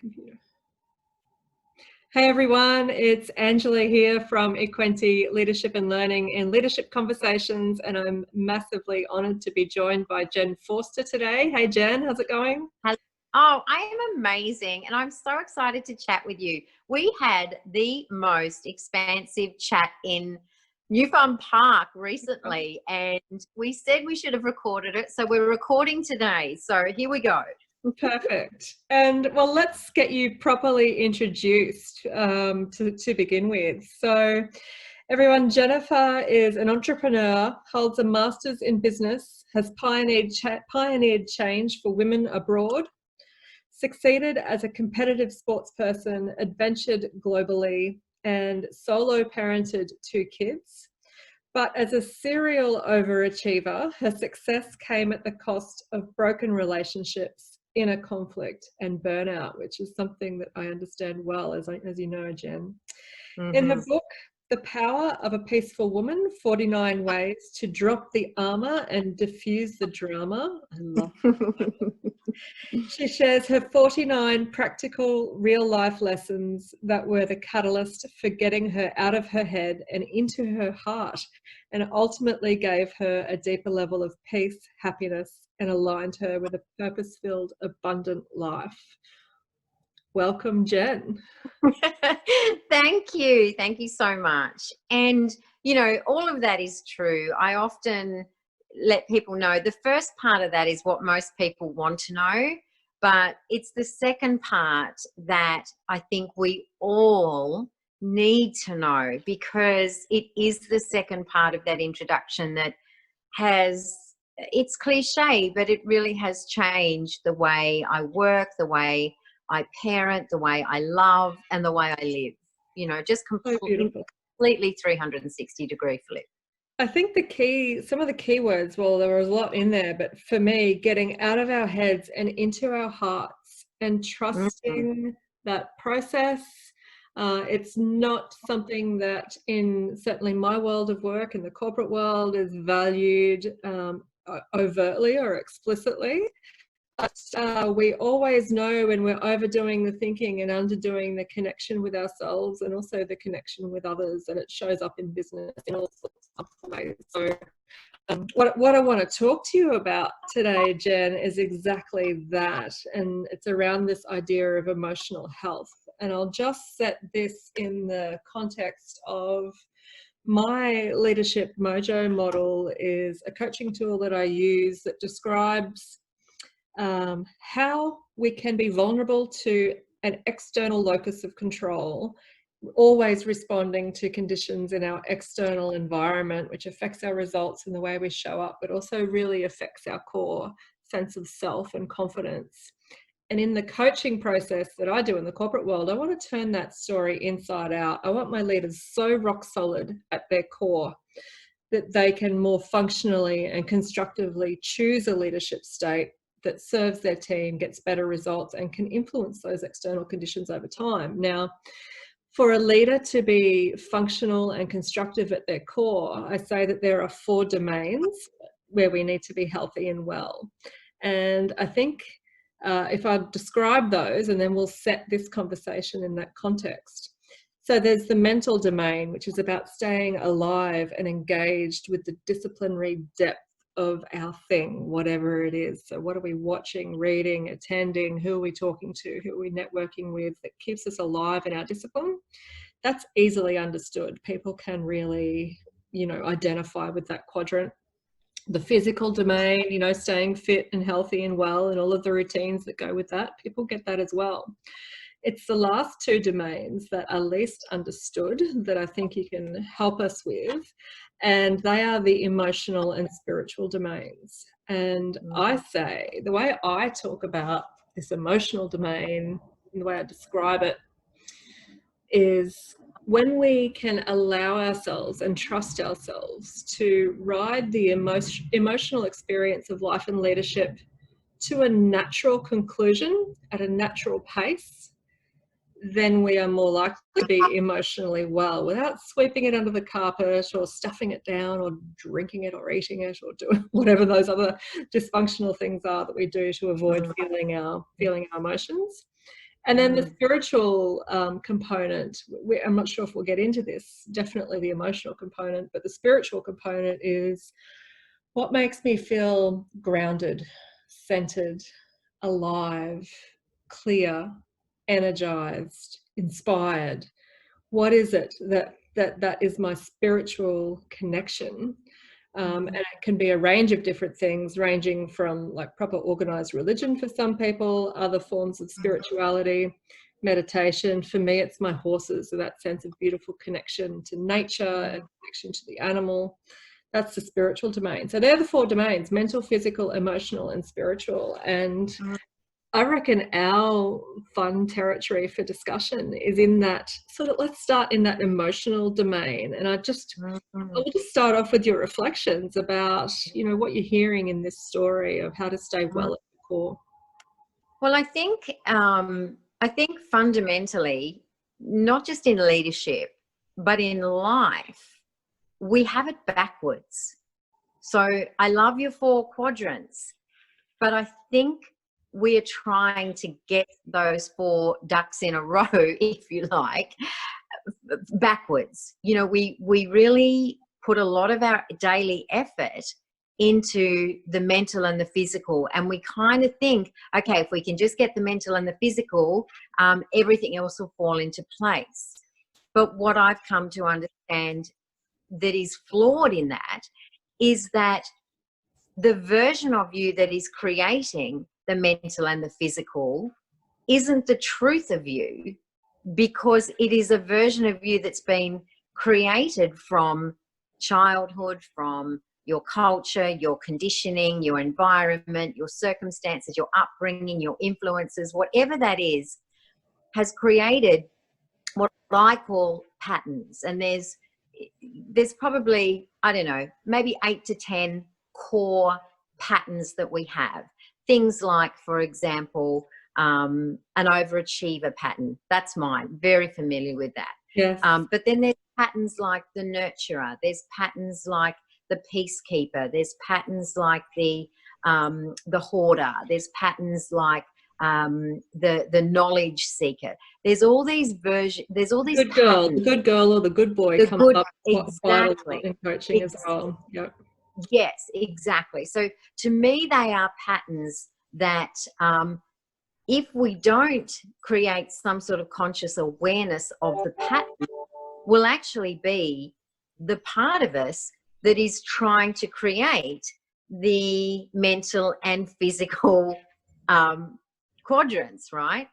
Computer. Hey everyone, it's Angela here from Equenti Leadership and Learning and Leadership Conversations, and I'm massively honoured to be joined by Jen Forster today. Hey Jen, how's it going? Hello. Oh, I am amazing, and I'm so excited to chat with you. We had the most expansive chat in New Farm Park recently, and we said we should have recorded it, so we're recording today. So here we go. Perfect. And well, let's get you properly introduced to begin with. So everyone, Jennifer is an entrepreneur, holds a master's in business, has pioneered change for women abroad, succeeded as a competitive sportsperson, adventured globally, and solo parented 2 kids. But as a serial overachiever, her success came at the cost of broken relationships, inner conflict, and burnout, which is something that I understand well, as you know, Jen. Mm-hmm. In her book, The Power of a Peaceful Woman, 49 Ways to Drop the Armour and Diffuse the Drama. I love that. She shares her 49 practical, real-life lessons that were the catalyst for getting her out of her head and into her heart, and ultimately gave her a deeper level of peace, happiness, and aligned her with a purpose-filled, abundant life. Welcome, Jen. Thank you. Thank you so much. And, you know, all of that is true. I often let people know the first part of that is what most people want to know, but it's the second part that I think we all need to know, because it is the second part of that introduction that has, it's cliche, but it really has changed the way I work, the way I parent, the way I love, and the way I live. You know, just completely 360-degree flip. I think some of the key words, well, there was a lot in there, but for me, getting out of our heads and into our hearts and trusting that process. It's not something that in certainly my world of work, in the corporate world, is valued overtly or explicitly. But we always know when we're overdoing the thinking and underdoing the connection with ourselves and also the connection with others, and it shows up in business in all sorts of ways. So what I want to talk to you about today, Jen, is exactly that, and it's around this idea of emotional health. And I'll just set this in the context of my Leadership Mojo model is a coaching tool that I use that describes how we can be vulnerable to an external locus of control, always responding to conditions in our external environment, which affects our results and the way we show up, but also really affects our core sense of self and confidence. And in the coaching process that I do in the corporate world, I want to turn that story inside out. I want my leaders so rock solid at their core that they can more functionally and constructively choose a leadership state that serves their team, gets better results, and can influence those external conditions over time. Now, for a leader to be functional and constructive at their core, I say that there are 4 domains where we need to be healthy and well. And I think if I describe those, and then we'll set this conversation in that context. So there's the mental domain, which is about staying alive and engaged with the disciplinary depth of our thing, whatever it is. So what are we watching, reading, attending? Who are we talking to? Who are we networking with that keeps us alive in our discipline? That's easily understood. People can really, identify with that quadrant. The physical domain, staying fit and healthy and well, and all of the routines that go with that, people get that as well. It's the last 2 domains that are least understood that I think you can help us with, and they are the emotional and spiritual domains. And I say, the way I talk about this emotional domain, and the way I describe it, is when we can allow ourselves and trust ourselves to ride the emotional experience of life and leadership to a natural conclusion at a natural pace, then we are more likely to be emotionally well without sweeping it under the carpet or stuffing it down or drinking it or eating it or doing whatever those other dysfunctional things are that we do to avoid feeling our emotions. And then the spiritual component, I'm not sure if we'll get into this, definitely the emotional component, but the spiritual component is what makes me feel grounded, centered, alive, clear, energized, inspired. What is it that is my spiritual connection? And it can be a range of different things, ranging from like proper organized religion for some people, other forms of spirituality, meditation. For me, it's my horses, so that sense of beautiful connection to nature and connection to the animal. That's the spiritual domain. So they're the 4 domains: mental, physical, emotional, and spiritual. And I reckon our fun territory for discussion is in that sort of, let's start in that emotional domain. And I'll just start off with your reflections about, you know, what you're hearing in this story of how to stay well at the core. Well, I think fundamentally, not just in leadership, but in life, we have it backwards. So I love your 4 quadrants, but I think we are trying to get those 4 ducks in a row, if you like, backwards. You know, we really put a lot of our daily effort into the mental and the physical, and we kind of think, okay, if we can just get the mental and the physical, everything else will fall into place. But what I've come to understand that is flawed in that is that the version of you that is creating the mental and the physical isn't the truth of you, because it is a version of you that's been created from childhood, from your culture, your conditioning, your environment, your circumstances, your upbringing, your influences, whatever that is, has created what I call patterns. And there's probably, I don't know, maybe 8 to 10 core patterns that we have. Things like, for example, an overachiever pattern. That's mine. Very familiar with that. Yes. But then there's patterns like the nurturer. There's patterns like the peacekeeper. There's patterns like the hoarder. There's patterns like the knowledge seeker. There's all these versions. There's all these good girl, patterns. the good girl or the good boy The comes good, up exactly. in coaching as well. Yep. Yes, exactly. So to me, they are patterns that if we don't create some sort of conscious awareness of the pattern, will actually be the part of us that is trying to create the mental and physical quadrants, right?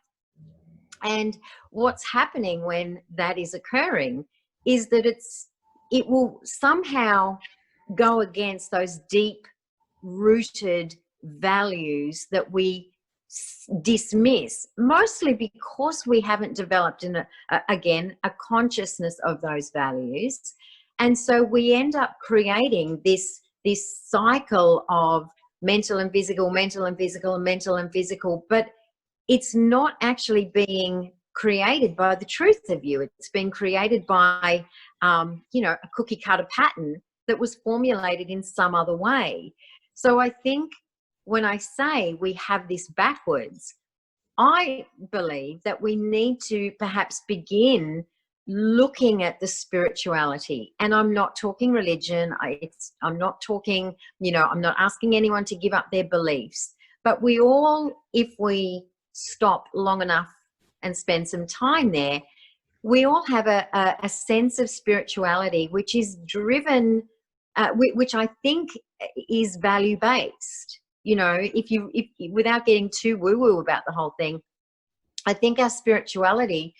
And what's happening when that is occurring is that it will somehow go against those deep rooted values that we dismiss, mostly because we haven't developed a consciousness of those values. And so we end up creating this cycle of mental and physical, mental and physical, and mental and physical, but it's not actually being created by the truth of you. It's been created by a cookie cutter pattern that was formulated in some other way. So I think when I say we have this backwards, I believe that we need to perhaps begin looking at the spirituality. And I'm not talking religion. I'm not talking, I'm not asking anyone to give up their beliefs. But we all, if we stop long enough and spend some time there, we all have a sense of spirituality which is driven, which I think is value-based. If without getting too woo-woo about the whole thing, I think our spirituality,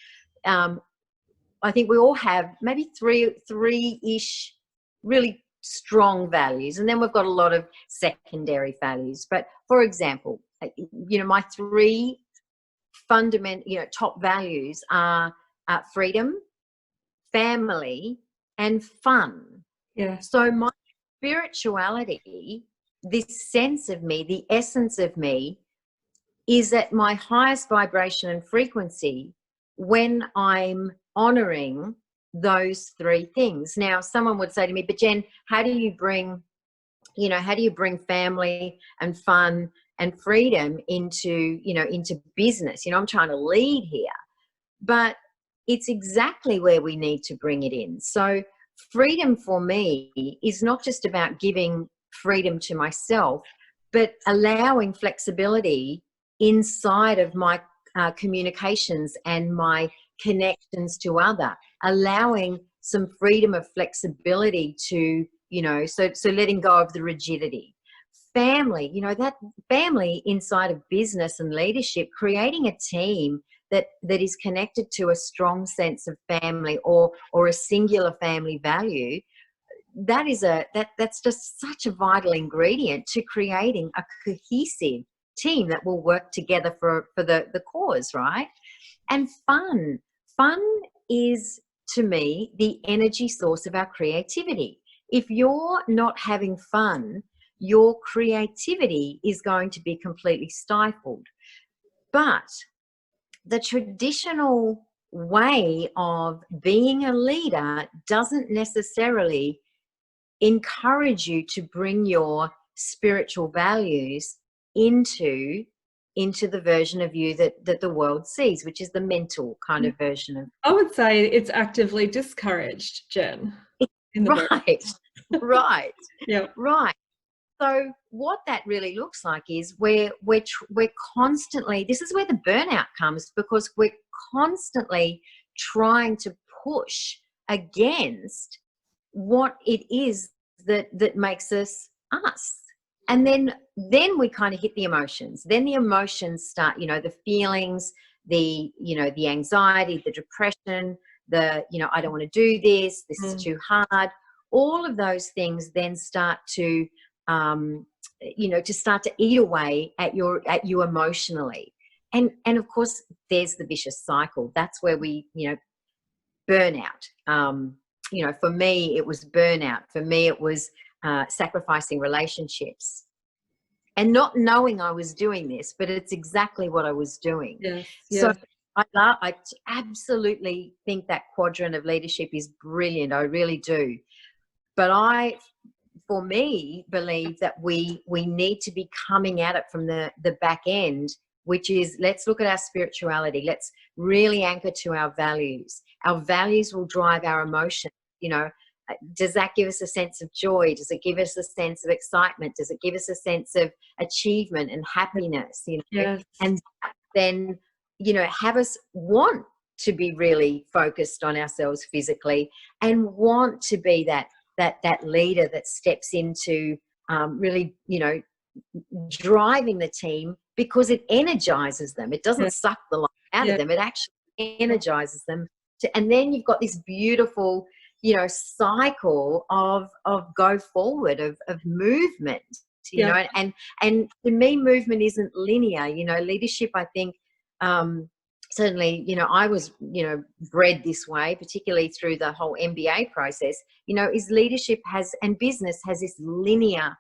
I think we all have maybe three-ish really strong values, and then we've got a lot of secondary values. But for example, my 3 fundamental, top values are freedom, family, and fun. Yeah. So my spirituality, this sense of me, the essence of me, is at my highest vibration and frequency when I'm honoring those 3 things. Now, someone would say to me, but Jen, how do you bring family and fun and freedom into, you know, into business. You know, I'm trying to lead here, but it's exactly where we need to bring it in. So freedom for me is not just about giving freedom to myself, but allowing flexibility inside of my communications and my connections to other, allowing some freedom of flexibility to, you know, so letting go of the rigidity. Family, you know, that family inside of business and leadership, creating a team that is connected to a strong sense of family or a singular family value, that's just such a vital ingredient to creating a cohesive team that will work together for the cause, right? And fun is, to me, the energy source of our creativity. If you're not having fun, your creativity is going to be completely stifled. But the traditional way of being a leader doesn't necessarily encourage you to bring your spiritual values into the version of you that the world sees, which is the mental kind of version of. I would say it's actively discouraged, Jen. In the book. Right. Yeah. Right. So what that really looks like is we're constantly, this is where the burnout comes, because we're constantly trying to push against what it is that makes us us. And then we kind of hit the emotions. Then the emotions start, you know, the feelings, the, you know, the anxiety, the depression, the, you know, I don't want to do this, this is too hard. All of those things then start to, you know, to start to eat away at you emotionally. And of course, there's the vicious cycle. That's where we, you know, burnout. You know, for me, it was burnout. For me, it was sacrificing relationships and not knowing I was doing this, but it's exactly what I was doing. Yes, So yes. I absolutely think that quadrant of leadership is brilliant. I really do. But I, for me, believe that we need to be coming at it from the back end, which is, let's look at our spirituality. Let's really anchor to our values. Our values will drive our emotions. You know, does that give us a sense of joy? Does it give us a sense of excitement? Does it give us a sense of achievement and happiness? You know, Yes. and then, you know, have us want to be really focused on ourselves physically and want to be that leader that steps into really, you know, driving the team, because it energizes them. It doesn't suck the life out of them. It actually energizes them. And then you've got this beautiful, you know, cycle of go forward, of movement, you know, and to me, movement isn't linear. You know, leadership, I think, certainly, you know, I was, you know, bred this way, particularly through the whole MBA process, you know, is leadership has, and business has this linear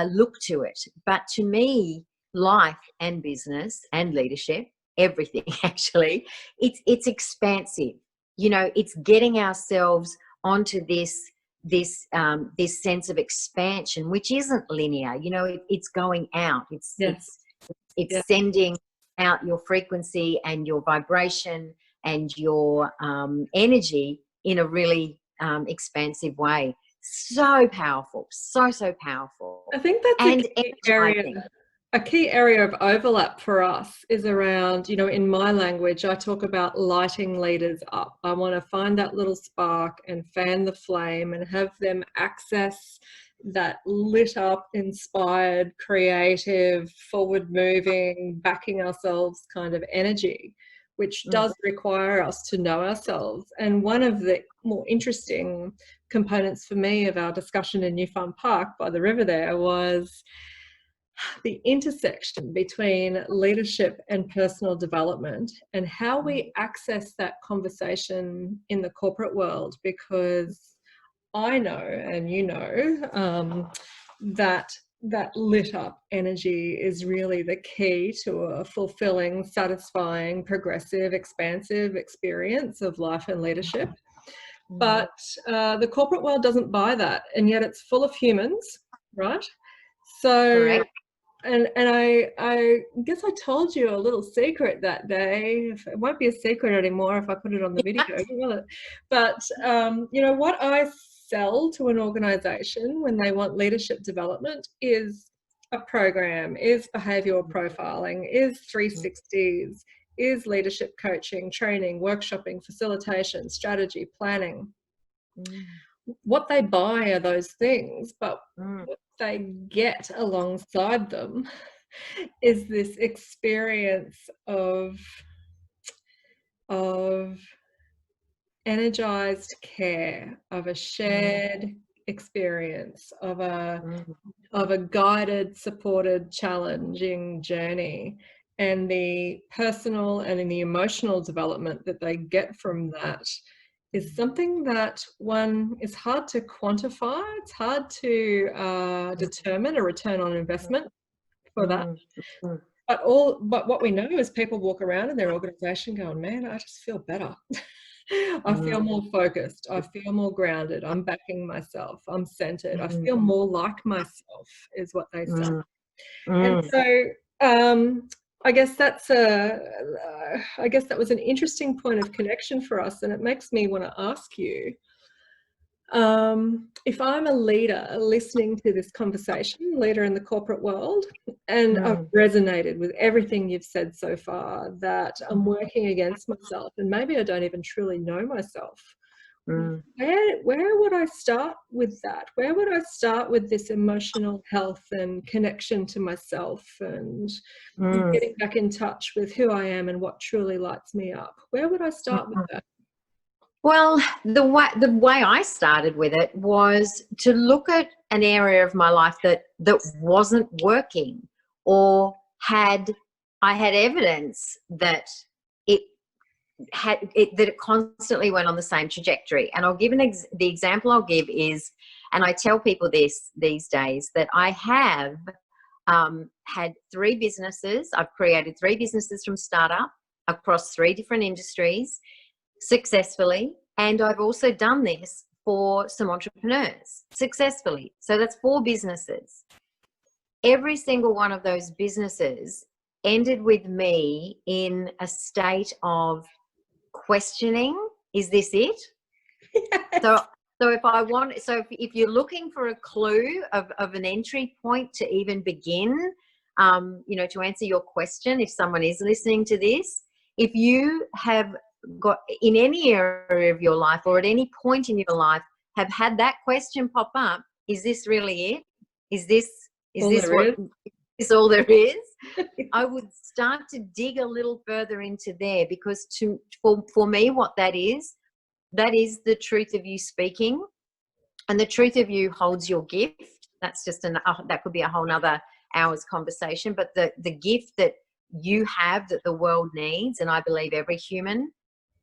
look to it. But to me, life and business and leadership, everything actually, it's expansive. You know, it's getting ourselves onto this sense of expansion, which isn't linear. You know, it's going out. It's sending out your frequency and your vibration and your energy in a really expansive way. So powerful, so powerful. I think that's a key area of overlap for us is around, you know, in my language, I talk about lighting leaders up. I want to find that little spark and fan the flame and have them access that lit up, inspired, creative, forward moving, backing ourselves kind of energy, which does require us to know ourselves. And one of the more interesting components for me of our discussion in New Farm Park by the river there was the intersection between leadership and personal development and how we access that conversation in the corporate world, because I know, and you know, that lit up energy is really the key to a fulfilling, satisfying, progressive, expansive experience of life and leadership. But the corporate world doesn't buy that, and yet it's full of humans, right? So correct. I guess I told you a little secret that day. It won't be a secret anymore if I put it on the video, will it? But you know, what I sell to an organization when they want leadership development is a program, is behavioral profiling, is 360s, is leadership coaching, training, workshopping, facilitation, strategy, planning. What they buy are those things, but what they get alongside them is this experience of energized care, of a shared experience, of a guided, supported, challenging journey, and the personal and in the emotional development that they get from that is something that one is hard to quantify. It's hard to determine a return on investment for that. But what we know is people walk around in their organization going, man, I just feel better. I feel more focused. I feel more grounded. I'm backing myself. I'm centered. I feel more like myself is what they say. And so I guess that was an interesting point of connection for us, and it makes me want to ask you, if I'm a leader listening to this conversation, leader in the corporate world, and I've resonated with everything you've said so far, that I'm working against myself and maybe I don't even truly know myself, where would I start with that? Where would I start with this emotional health and connection to myself and getting back in touch with who I am and what truly lights me up? Where would I start with that? Well, the way I started with it was to look at an area of my life that wasn't working, or I had evidence that it constantly went on the same trajectory. And I'll give the example I'll give is, and I tell people this these days, that I have had 3 businesses. I've created 3 businesses from startup across 3 different industries successfully, and I've also done this for some entrepreneurs successfully. So that's 4 businesses. Every single one of those businesses ended with me in a state of questioning, is this it? Yes. So if you're looking for a clue of an entry point to even begin, you know, to answer your question, if someone is listening to this, if you have got in any area of your life or at any point in your life have had that question pop up, is this really it? Is this all there is? I would start to dig a little further into there, because for me, what that is the truth of you speaking, and the truth of you holds your gift. That's just that could be a whole nother hour's conversation, but the gift that you have that the world needs, and I believe every human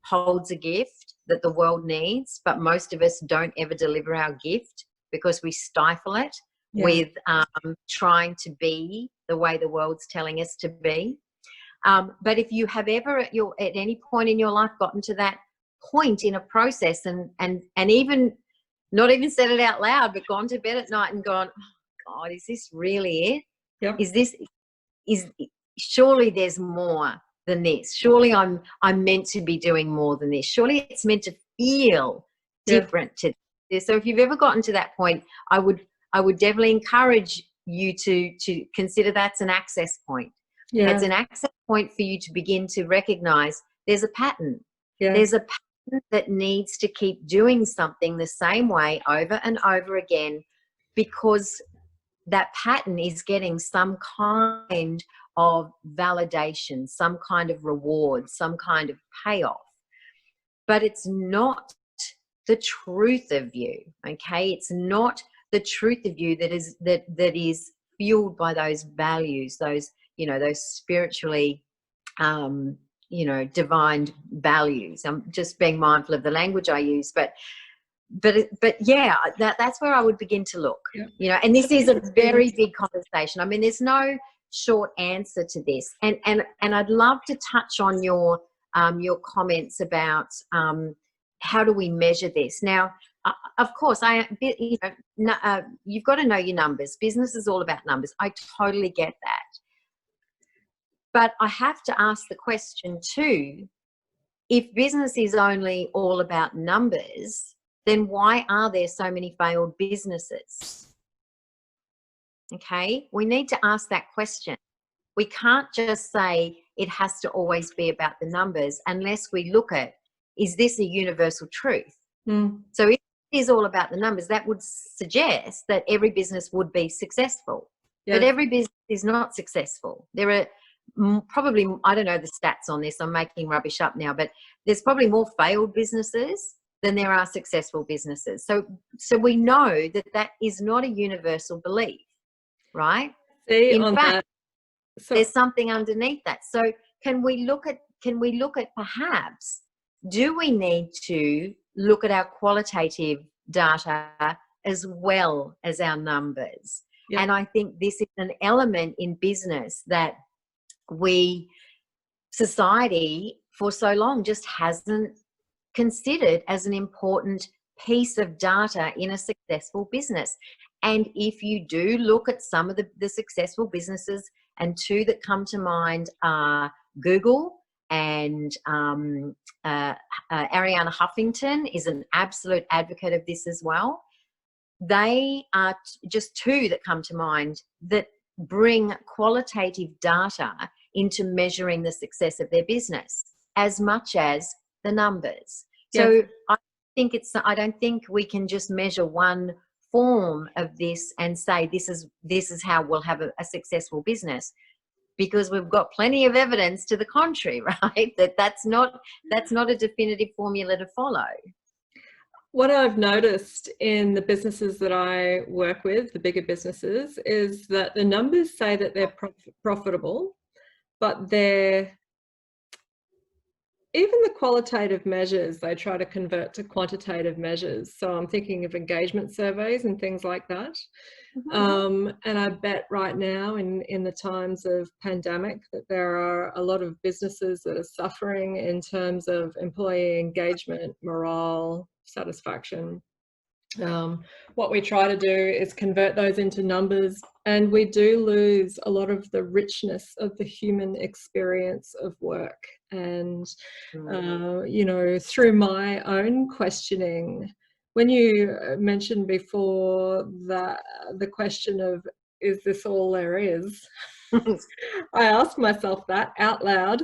holds a gift that the world needs, but most of us don't ever deliver our gift because we stifle it with trying to be the way the world's telling us to be. But if you have ever at any point in your life gotten to that point in a process and even not even said it out loud, but gone to bed at night and gone, oh God, is this really it? Yep. Surely there's more than this. Surely I'm meant to be doing more than this. Surely it's meant to feel different to this. So if you've ever gotten to that point, I would definitely encourage you to consider that's an access point. Yeah. It's an access point for you to begin to recognize there's a pattern. Yeah. There's a pattern that needs to keep doing something the same way over and over again, because that pattern is getting some kind of validation, some kind of reward, some kind of payoff. But it's not the truth of you, okay? It's not the truth of you that is fueled by those values, those, you know, those spiritually, you know, divine values. I'm just being mindful of the language I use, but yeah, that's where I would begin to look. Yeah. You know, and this is a very big conversation. I mean, there's no short answer to this, and I'd love to touch on your comments about how do we measure this. Now, of course, you've got to know your numbers. Business is all about numbers. I totally get that. But I have to ask the question too, if business is only all about numbers, then why are there so many failed businesses? Okay, we need to ask that question. We can't just say it has to always be about the numbers unless we look at, is this a universal truth? So if it is all about the numbers, that would suggest that every business would be successful. But every business is not successful. There are probably, I don't know the stats on this, I'm making rubbish up now, but there's probably more failed businesses than there are successful businesses. So we know that that is not a universal belief, right? In fact, there's something underneath that. So can we look at perhaps, do we need to look at our qualitative data as well as our numbers? And I think this is an element in business that society for so long just hasn't considered as an important piece of data in a successful business. And if you do look at some of the successful businesses, and two that come to mind are Google and Ariana Huffington is an absolute advocate of this as well. They are just two that come to mind that bring qualitative data into measuring the success of their business as much as the numbers. So I don't think we can just measure one form of this and say this is how we'll have a successful business, because we've got plenty of evidence to the contrary, right? That's not a definitive formula to follow. What I've noticed in the businesses that I work with, the bigger businesses, is that the numbers say that they're profitable, but even the qualitative measures, they try to convert to quantitative measures. So I'm thinking of engagement surveys and things like that. And I bet right now in the times of pandemic that there are a lot of businesses that are suffering in terms of employee engagement, morale, satisfaction. What we try to do is convert those into numbers, and we do lose a lot of the richness of the human experience of work. And through my own questioning, when you mentioned before that the question of, is this all there is? I asked myself that out loud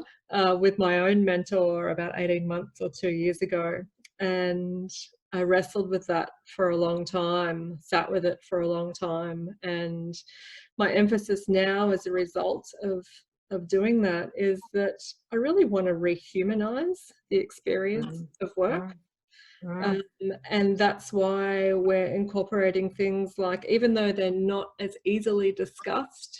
with my own mentor about 18 months or 2 years ago, and I wrestled with that for a long time, sat with it for a long time. And my emphasis now as a result of doing that is that I really want to rehumanize the experience of work. And that's why we're incorporating things like, even though they're not as easily discussed,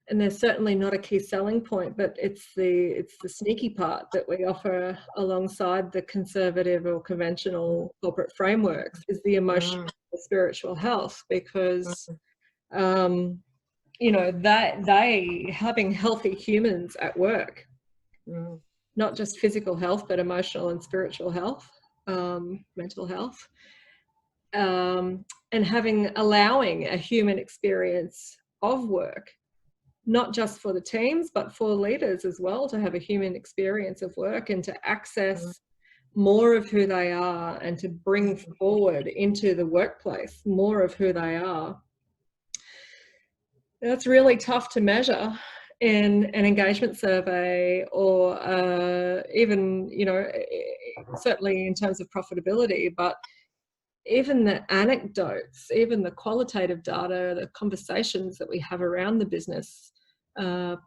and they're certainly not a key selling point, but it's the sneaky part that we offer alongside the conservative or conventional corporate frameworks, is the emotional and spiritual health, because they having healthy humans at work, not just physical health, but emotional and spiritual health, mental health, and allowing a human experience of work, not just for the teams, but for leaders as well, to have a human experience of work and to access more of who they are and to bring forward into the workplace more of who they are. That's really tough to measure in an engagement survey, or even, certainly in terms of profitability, but even the anecdotes, even the qualitative data, the conversations that we have around the business,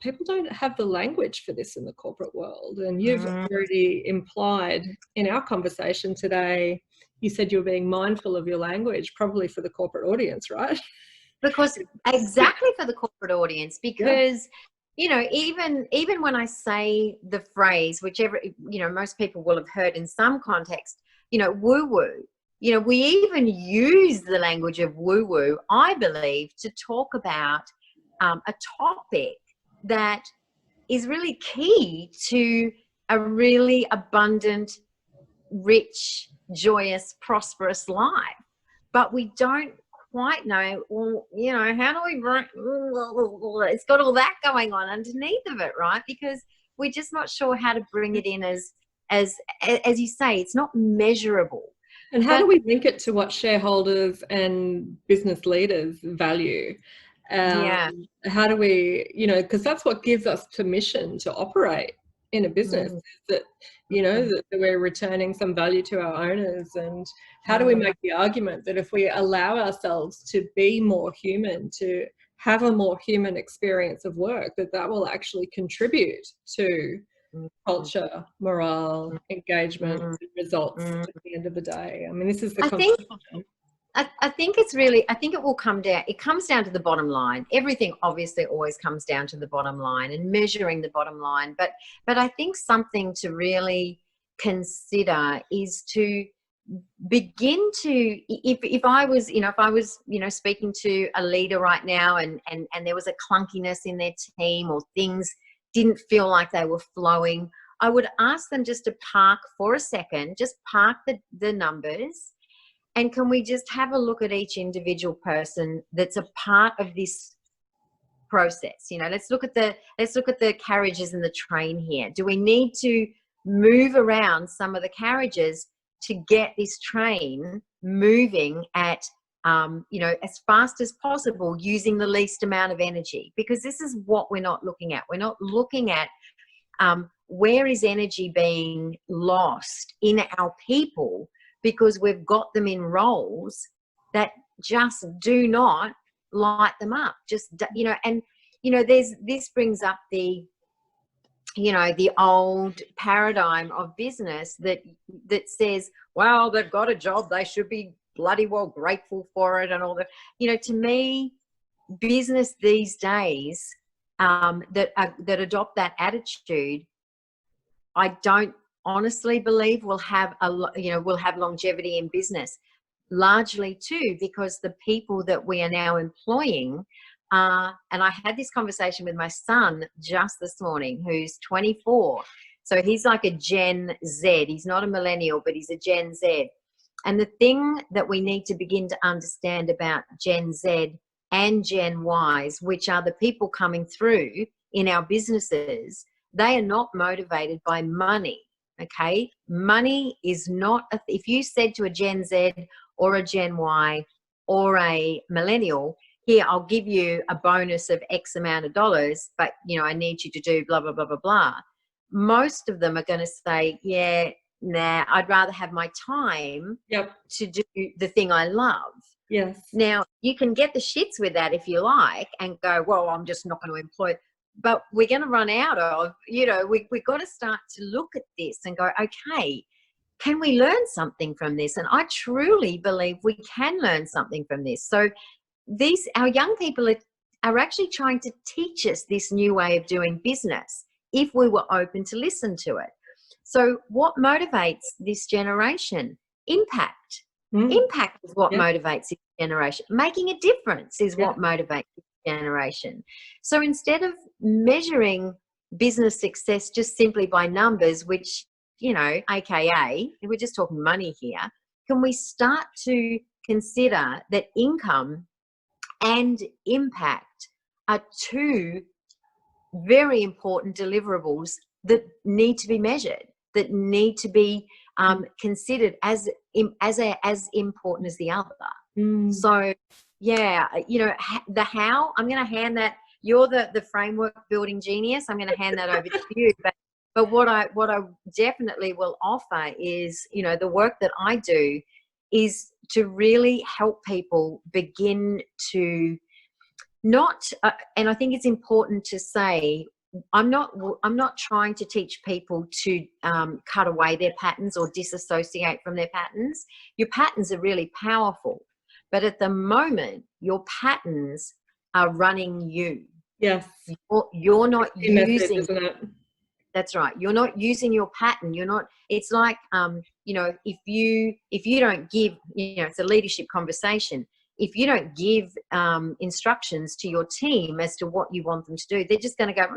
people don't have the language for this in the corporate world. And you've already implied in our conversation today, you said you're being mindful of your language, probably for the corporate audience, right? Because exactly, for the corporate audience, because even when I say the phrase, whichever, most people will have heard in some context, woo-woo, we even use the language of woo-woo, I believe, to talk about a topic that is really key to a really abundant, rich joyous, prosperous life. But we don't quite know, well, you know, how do we bring, it's got all that going on underneath of it, right? Because we're just not sure how to bring it in as you say, it's not measurable. And how do we link it to what shareholders and business leaders value? How do we, you know, because that's what gives us permission to operate in a business, that, you know, that we're returning some value to our owners. And how do we make the argument that if we allow ourselves to be more human, to have a more human experience of work, that will actually contribute to culture, morale, engagement, and results at the end of the day? I mean, this is the I think it's really, I think it will come down, it comes down to the bottom line. Everything obviously always comes down to the bottom line and measuring the bottom line. But I think something to really consider is to begin to, if I was, you know, speaking to a leader right now and there was a clunkiness in their team, or things didn't feel like they were flowing, I would ask them just to park for a second, just park the numbers. And can we just have a look at each individual person that's a part of this process? You know, let's look at the carriages in the train here. Do we need to move around some of the carriages to get this train moving at, you know, as fast as possible, using the least amount of energy? Because this is what we're not looking at. We're not looking at where is energy being lost in our people, because we've got them in roles that just do not light them up. Just, you know, and, you know, this brings up the, you know, the old paradigm of business that says, well, they've got a job, they should be bloody well grateful for it and all that. You know, to me, business these days that adopt that attitude, I don't honestly believe will have longevity in business, largely too because the people that we are now employing and I had this conversation with my son just this morning, who's 24. So he's like a Gen Z. He's not a millennial, but he's a Gen Z. And the thing that we need to begin to understand about Gen Z and Gen Ys, which are the people coming through in our businesses, they are not motivated by money. Okay, money is not if you said to a Gen Z or a Gen Y or a millennial, here, I'll give you a bonus of X amount of dollars, but, you know, I need you to do blah, blah, blah, blah, blah. Most of them are going to say, yeah, nah, I'd rather have my time to do the thing I love. Yes. Now, you can get the shits with that if you like and go, well, I'm just not going to employ. But we're going to run out of, you know, we've got to start to look at this and go, okay, can we learn something from this? And I truly believe we can learn something from this. So our young people are actually trying to teach us this new way of doing business if we were open to listen to it. So what motivates this generation? Impact. Impact is what motivates this generation. Making a difference is what motivates this generation. So instead of measuring business success just simply by numbers, which, you know, AKA, we're just talking money here, can we start to consider that income and impact are two very important deliverables that need to be measured, that need to be considered as important as the other. So, yeah, you know, the how, I'm going to hand that, you're the framework building genius, I'm going to hand that over to you. But what I definitely will offer is, you know, the work that I do is to really help people begin to not, and I think it's important to say, I'm not trying to teach people to cut away their patterns or disassociate from their patterns. Your patterns are really powerful, but at the moment, your patterns are running you. Yes. You're not using, isn't it? That's right. You're not using your pattern. You're not, it's like, you know, if you don't give, you know, it's a leadership conversation. If you don't give instructions to your team as to what you want them to do, they're just going to go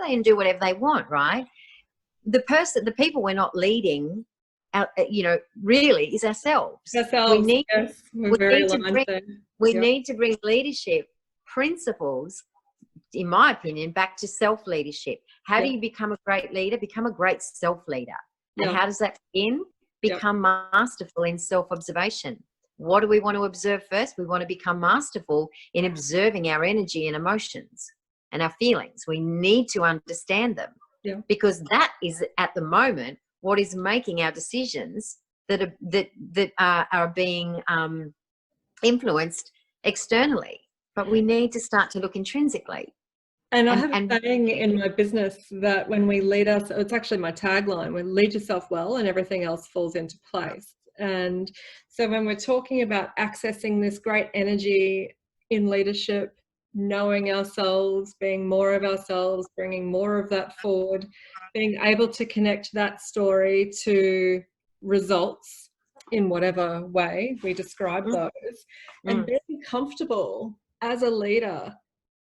and do whatever they want, right? The people we're not leading really is ourselves. Ourselves, yes, we're very aligned there. We need to bring leadership principles, in my opinion, back to self-leadership. How do you become a great leader? Become a great self-leader. And how does that begin? Become masterful in self-observation. What do we want to observe first? We want to become masterful in observing our energy and emotions and our feelings. We need to understand them because that is, at the moment, what is making our decisions that are being influenced externally. But we need to start to look intrinsically. And I have a saying in my business that when we lead it's actually my tagline, when lead yourself well and everything else falls into place. And so when we're talking about accessing this great energy in leadership, knowing ourselves, being more of ourselves, bringing more of that forward, being able to connect that story to results in whatever way we describe those, and being comfortable as a leader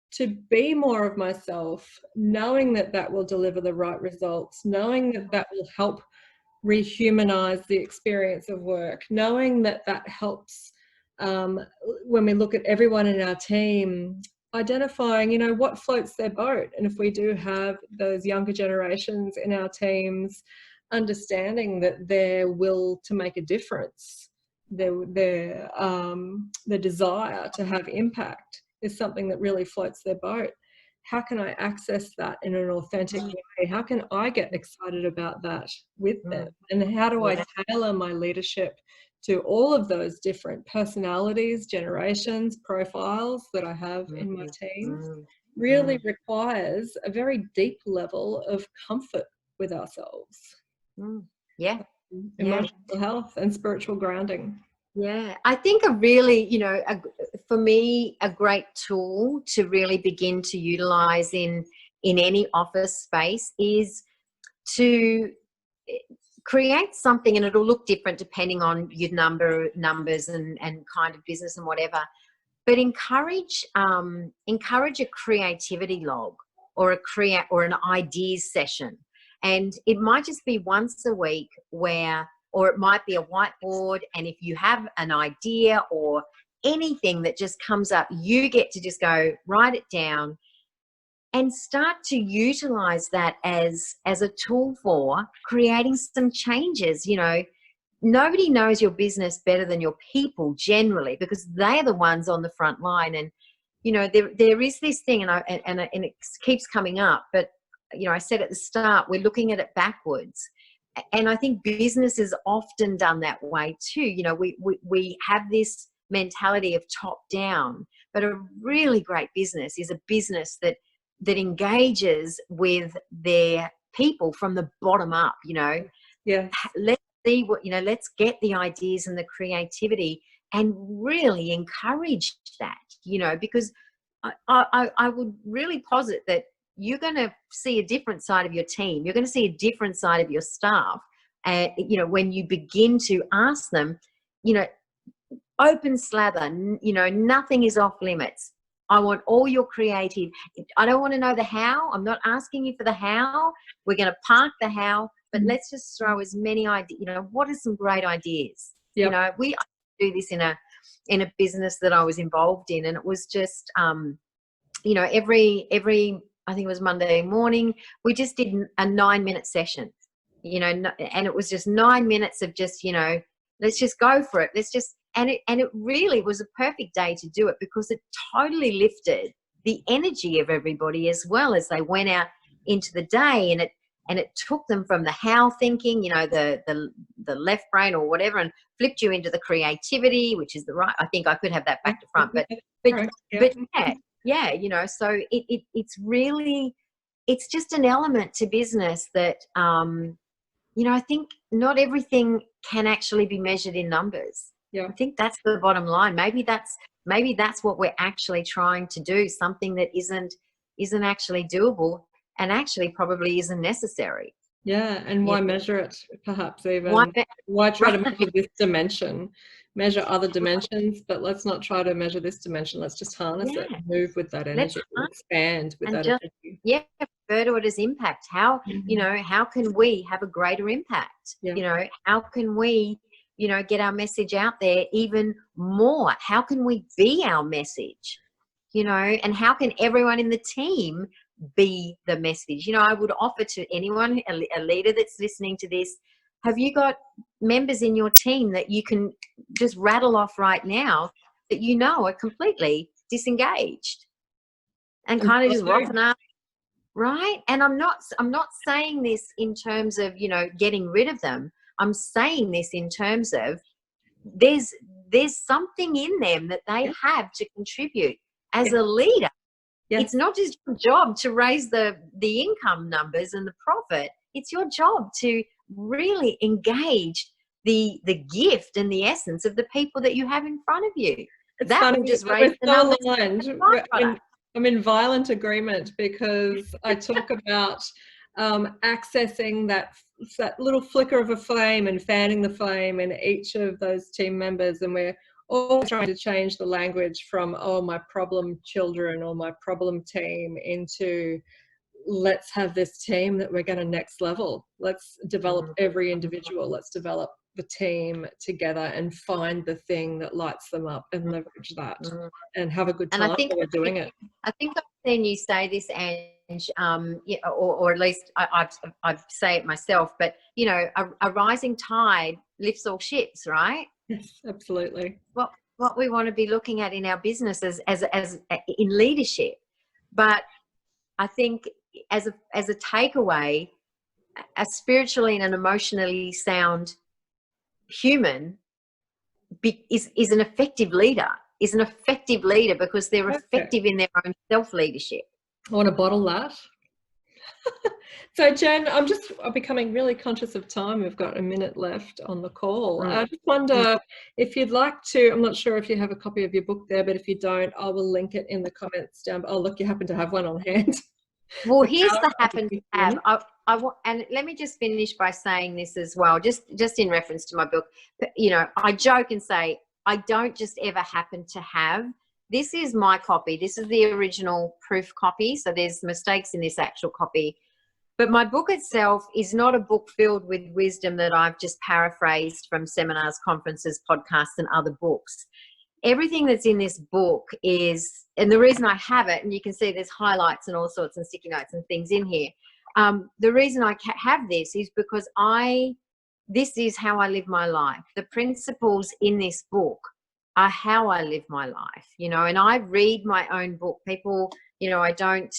to be more of myself, knowing that that will deliver the right results, knowing that that will help rehumanize the experience of work, knowing that that helps when we look at everyone in our team, identifying, what floats their boat. And if we do have those younger generations in our teams, understanding that their will to make a difference, their desire to have impact is something that really floats their boat. How can I access that in an authentic way? How can I get excited about that with them? And how do I tailor my leadership to all of those different personalities, generations, profiles that I have in my teams? Really requires a very deep level of comfort with ourselves. Emotional health and spiritual grounding. Yeah, I think a really, for me, a great tool to really begin to utilize in any office space is to create something, and it'll look different depending on your numbers and kind of business and whatever. But encourage a creativity log or an ideas session, and it might just be once a week or it might be a whiteboard, and if you have an idea or anything that just comes up, you get to just go write it down and start to utilize that as a tool for creating some changes. Nobody knows your business better than your people generally, because they're the ones on the front line. And there is this thing, and it keeps coming up, but I said at the start, we're looking at it backwards. And I think business is often done that way too. We have this mentality of top down, but a really great business is a business that engages with their people from the bottom up. Let's see let's get the ideas and the creativity and really encourage that. Because I would really posit that you're going to see a different side of your team. You're going to see a different side of your staff. When you begin to ask them, open slather, nothing is off limits. I want all your creative. I don't want to know the how. I'm not asking you for the how. We're going to park the how, but let's just throw as many ideas. What are some great ideas? Yep. We do this in a business that I was involved in, and it was just, every I think it was Monday morning, we just did a 9-minute session, and it was just 9 minutes of just, let's just go for it. And it really was a perfect day to do it, because it totally lifted the energy of everybody as well as they went out into the day, and it took them from the how thinking, the left brain or whatever, and flipped you into the creativity, which is the right. I think I could have that back to front, but yeah, so it's really, it's just an element to business that, I think not everything can actually be measured in numbers. Yeah. I think that's the bottom line. Maybe that's what we're actually trying to do, something that isn't actually doable and actually probably isn't necessary. Yeah, and why measure it, perhaps even? Why try to measure this dimension? Measure other dimensions, but let's not try to measure this dimension. Let's just harness it, move with that energy, expand with that energy. Yeah, refer to it as impact. How, you know, how can we have a greater impact? Yeah. You know, how can we, you know, get our message out there even more? How can we be our message? You know, and how can everyone in the team be the message? You know, I would offer to anyone, a leader that's listening to this, have you got members in your team that you can just rattle off right now that you know are completely disengaged and kind of just rotten up, right? And I'm not saying this in terms of, you know, getting rid of them. I'm saying this in terms of there's something in them that they have to contribute as a leader. It's not just your job to raise the income numbers and the profit. It's your job to really engage the gift and the essence of the people that you have in front of you. It's that funny, will just raise the numbers. I'm in violent agreement, because I talk about accessing that little flicker of a flame and fanning the flame in each of those team members, and we're always trying to change the language from, oh, my problem children or my problem team, into let's have this team that we're going to next level. Let's develop every individual. Let's develop the team together and find the thing that lights them up and leverage that and have a good time while we're doing it. I think I've seen you say this, Ange, or at least I say it myself, but, you know, a rising tide lifts all ships, right? Yes, absolutely. What we want to be looking at in our businesses as in leadership. But I think as a takeaway, a spiritually and emotionally sound human is an effective leader. Is an effective leader because they're effective in their own self-leadership. I want to bottle that. So Jen, I'm becoming really conscious of time. We've got a minute left on the call. I just wonder if you'd like to, I'm not sure if you have a copy of your book there, but if you don't, I will link it in the comments down. Oh, look, you happen to have one on hand. Well, here's the happen to have. And let me just finish by saying this as well, just in reference to my book. You know, I joke and say, I don't just ever happen to have. This is my copy. This is the original proof copy. So there's mistakes in this actual copy. But my book itself is not a book filled with wisdom that I've just paraphrased from seminars, conferences, podcasts, and other books. Everything that's in this book is, and the reason I have it, and you can see there's highlights and all sorts and sticky notes and things in here. The reason I have this is because this is how I live my life. The principles in this book are how I live my life, you know, and I read my own book. People, you know, I don't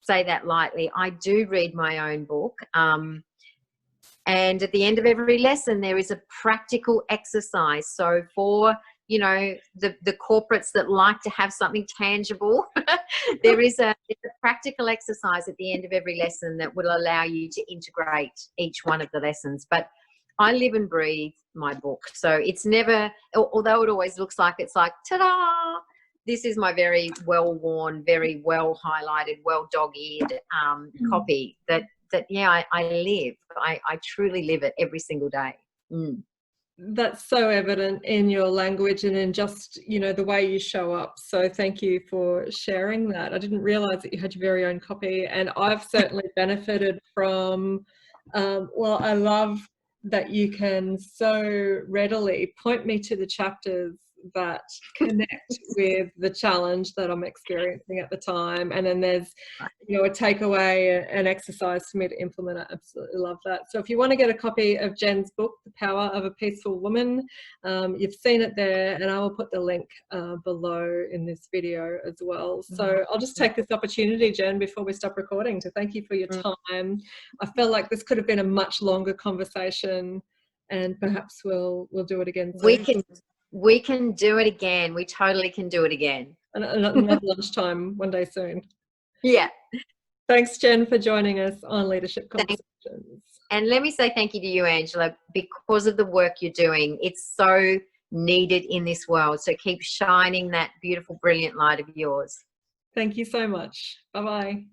say that lightly. I do read my own book. And at the end of every lesson, there is a practical exercise. So for, you know, the corporates that like to have something tangible, there is a practical exercise at the end of every lesson that will allow you to integrate each one of the lessons. But I live and breathe my book. So it's never, although it always looks like it's like, ta-da, this is my very well-worn, very well-highlighted, well dog-eared copy that yeah, I live. I truly live it every single day. That's so evident in your language and in just, you know, the way you show up. So thank you for sharing that. I didn't realize that you had your very own copy, and I've certainly benefited from, well, I love that you can so readily point me to the chapters that connect with the challenge that I'm experiencing at the time, and then there's, you know, a takeaway, an exercise for me to implement. I absolutely love that. So if you want to get a copy of Jen's book, The Power of a Peaceful Woman, you've seen it there, and I will put the link below in this video as well. So I'll just take this opportunity, Jen, before we stop recording, to thank you for your time. I felt like this could have been a much longer conversation, and perhaps we'll do it again soon. We can do it again. We totally can do it again. Another lunchtime one day soon. Yeah. Thanks, Jen, for joining us on Leadership Conversations. And let me say thank you to you, Angela, because of the work you're doing. It's so needed in this world. So keep shining that beautiful, brilliant light of yours. Thank you so much. Bye-bye.